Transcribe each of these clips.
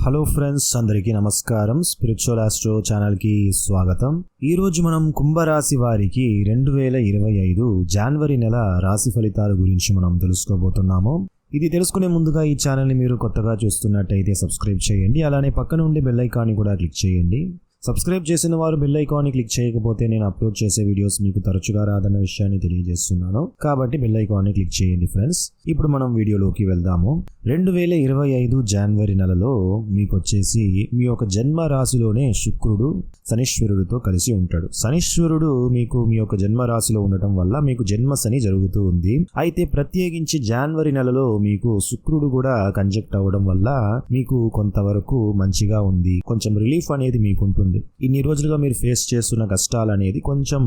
Hello friends, అందరికీ నమస్కారం. Spiritual astro ఛానల్కి స్వాగతం. ఈరోజు మనం కుంభరాశి వారికి 2025 జనవరి నెల రాశి ఫలితాల గురించి మనం తెలుసుకోబోతున్నాము. ఇది తెలుసుకునే ముందుగా ఈ ఛానల్ని మీరు కొత్తగా చూస్తున్నట్టయితే సబ్స్క్రైబ్ చేయండి. అలానే పక్కన ఉండే బెల్ ఐకాన్ని కూడా క్లిక్ చేయండి. సబ్స్క్రైబ్ చేసిన వారు బెల్ ఐకాన్ని క్లిక్ చేయకపోతే నేను అప్లోడ్ చేసే వీడియోస్ మీకు తరచుగా రాదన్న విషయాన్ని తెలియజేస్తున్నాను. కాబట్టి బెల్ ఐకాన్ని క్లిక్ చేయండి ఫ్రెండ్స్. ఇప్పుడు మనం వీడియోలోకి వెళ్దాము. 2025 జనవరి నెలలో మీకు వచ్చేసి మీ యొక్క జన్మ రాశిలోనే శుక్రుడు శనీశ్వరుడితో కలిసి ఉంటాడు. శనీశ్వరుడు మీకు మీ యొక్క జన్మ రాశిలో ఉండటం వల్ల మీకు జన్మ శని జరుగుతూ ఉంది. అయితే ప్రత్యేకించి జనవరి నెలలో మీకు శుక్రుడు కూడా కంజక్ట్ అవ్వడం వల్ల మీకు కొంతవరకు మంచిగా ఉంది. కొంచెం రిలీఫ్ అనేది మీకు ఉంటుంది. ఇన్ని రోజులుగా మీరు ఫేస్ చేస్తున్న కష్టాలు అనేది కొంచెం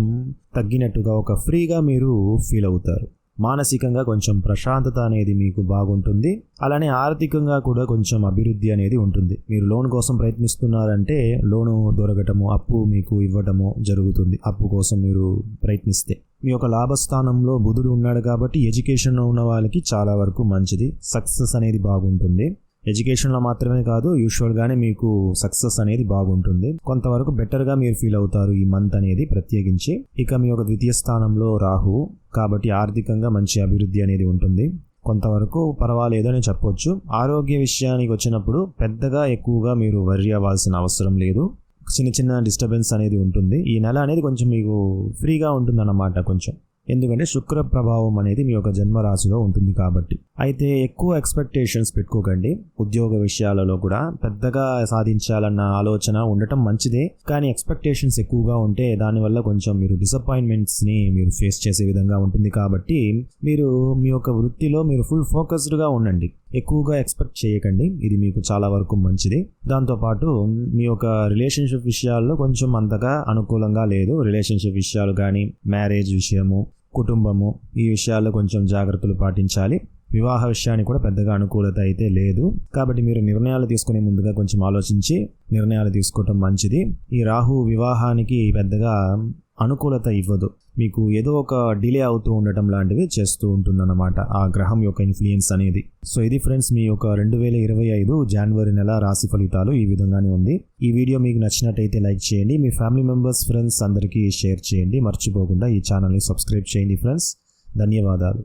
తగ్గినట్టుగా ఒక ఫ్రీగా మీరు ఫీల్ అవుతారు. మానసికంగా కొంచెం ప్రశాంతత అనేది మీకు బాగుంటుంది. అలానే ఆర్థికంగా కూడా కొంచెం అభివృద్ధి అనేది ఉంటుంది. మీరు లోన్ కోసం ప్రయత్నిస్తున్నారంటే లోను దొరకటము, అప్పు మీకు ఇవ్వటము జరుగుతుంది. అప్పు కోసం మీరు ప్రయత్నిస్తే మీ యొక్క లాభస్థానంలో బుధుడు ఉన్నాడు కాబట్టి ఎడ్యుకేషన్లో ఉన్న వాళ్ళకి చాలా వరకు మంచిది. సక్సెస్ అనేది బాగుంటుంది. ఎడ్యుకేషన్లో మాత్రమే కాదు, యూజువల్గానే మీకు సక్సెస్ అనేది బాగుంటుంది. కొంతవరకు బెటర్గా మీరు ఫీల్ అవుతారు ఈ మంత్ అనేది ప్రత్యేకించి. ఇక మీ యొక్క ద్వితీయ స్థానంలో రాహు కాబట్టి ఆర్థికంగా మంచి అభివృద్ధి అనేది ఉంటుంది. కొంతవరకు పర్వాలేదని చెప్పొచ్చు. ఆరోగ్య విషయానికి వచ్చినప్పుడు పెద్దగా ఎక్కువగా మీరు వర్రీ అవ్వాల్సిన అవసరం లేదు. చిన్న చిన్న డిస్టర్బెన్స్ అనేది ఉంటుంది. ఈ నెల అనేది కొంచెం మీకు ఫ్రీగా ఉంటుందన్నమాట కొంచెం. ఎందుకంటే శుక్ర ప్రభావం అనేది మీ యొక్క జన్మరాశిలో ఉంటుంది కాబట్టి. అయితే ఎక్కువ ఎక్స్పెక్టేషన్స్ పెట్టుకోకండి. ఉద్యోగ విషయాలలో కూడా పెద్దగా సాధించాలన్న ఆలోచన ఉండటం మంచిదే, కానీ ఎక్స్పెక్టేషన్స్ ఎక్కువగా ఉంటే దానివల్ల కొంచెం మీరు డిసప్పాయింట్మెంట్స్ని మీరు ఫేస్ చేసే విధంగా ఉంటుంది. కాబట్టి మీరు మీ యొక్క వృత్తిలో మీరు ఫుల్ ఫోకస్డ్గా ఉండండి. ఎక్కువగా ఎక్స్పెక్ట్ చేయకండి. ఇది మీకు చాలా వరకు మంచిది. దాంతోపాటు మీ యొక్క రిలేషన్షిప్ విషయాల్లో కొంచెం అంతగా అనుకూలంగా లేదు. రిలేషన్షిప్ విషయాలు కానీ, మ్యారేజ్ విషయము, కుటుంబము, ఈ విషయాల్లో కొంచెం జాగ్రత్తలు పాటించాలి. వివాహ విషయానికి కూడా పెద్దగా అనుకూలత అయితే లేదు. కాబట్టి మీరు నిర్ణయాలు తీసుకునే ముందుగా కొంచెం ఆలోచించి నిర్ణయాలు తీసుకోవటం మంచిది. ఈ రాహు వివాహానికి పెద్దగా అనుకూలత ఇవ్వదు. మీకు ఏదో ఒక డిలే అవుతూ ఉండటం లాంటివి చేస్తూ ఉంటుందన్నమాట ఆ గ్రహం యొక్క ఇన్ఫ్లుయెన్స్ అనేది. సో ఇది ఫ్రెండ్స్ మీ యొక్క 2025 జనవరి నెల రాశి ఫలితాలు ఈ విధంగానే ఉంది. ఈ వీడియో మీకు నచ్చినట్టయితే లైక్ చేయండి. మీ ఫ్యామిలీ మెంబర్స్, ఫ్రెండ్స్ అందరికీ షేర్ చేయండి. మర్చిపోకుండా ఈ ఛానల్ని సబ్స్క్రైబ్ చేయండి ఫ్రెండ్స్. ధన్యవాదాలు.